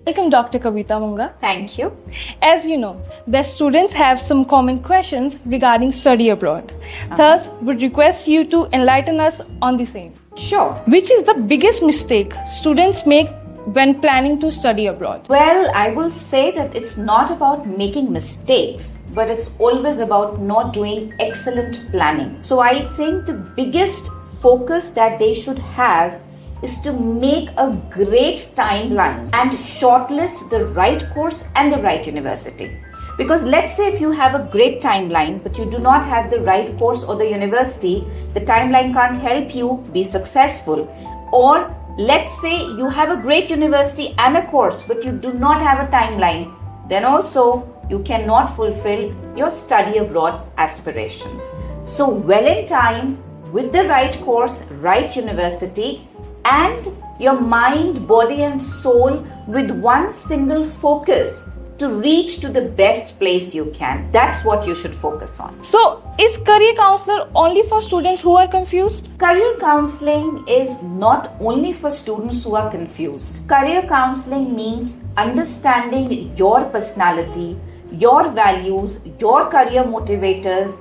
Welcome, Dr. Kavita Munga. Thank you. As you know, the students have some common questions regarding study abroad. Thus, would request you to enlighten us on the same. Sure. Which is the biggest mistake students make when planning to study abroad? Well, I will say that it's not about making mistakes, but it's always about not doing excellent planning. So I think the biggest focus that they should have is to make a great timeline and shortlist the right course and the right university. Because let's say if you have a great timeline but you do not have the right course or the university, the timeline can't help you be successful. Or let's say you have a great university and a course but you do not have a timeline, then also you cannot fulfill your study abroad aspirations. So well in time, with the right course, right university, and your mind, body and soul with one single focus to reach to the best place you can. That's what you should focus on. So, is career counselor only for students who are confused? Career counseling is not only for students who are confused. Career counseling means understanding your personality, your values, your career motivators,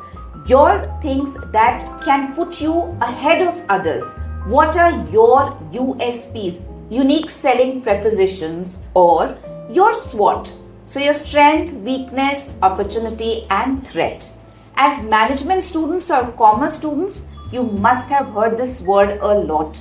your things that can put you ahead of others. What are your USPs, unique selling propositions, or your SWOT? So your strength, weakness, opportunity and threat. As management students or commerce students, you must have heard this word a lot.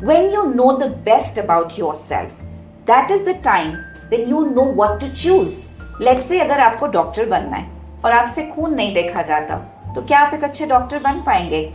When you know the best about yourself, that is the time when you know what to choose. Let's say अगर आपको doctor बनना है और आपसे खून नहीं देखा जाता, तो क्या आप एक अच्छे डॉक्टर बन पाएंगे?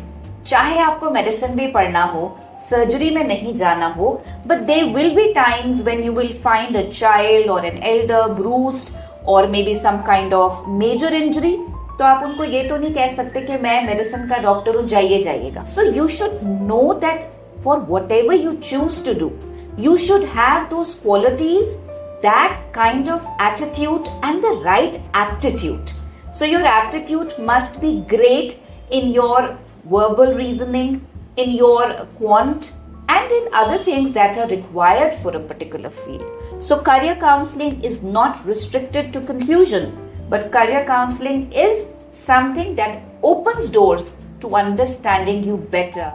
चाहे आपको मेडिसिन भी पढ़ना हो, सर्जरी में नहीं जाना हो, but there will be times when you will find a child or an elder bruised or maybe some kind of major injury. तो आप उनको ये तो नहीं कह सकते कि मैं मेडिसिन का डॉक्टर हूँ, जाइए जाइएगा. So you should know that for whatever you choose to do, you should have those qualities, that kind of attitude and the right aptitude. So your aptitude must be great in your verbal reasoning, in your quant, and in other things that are required for a particular field. So career counseling is not restricted to confusion, but career counseling is something that opens doors to understanding you better.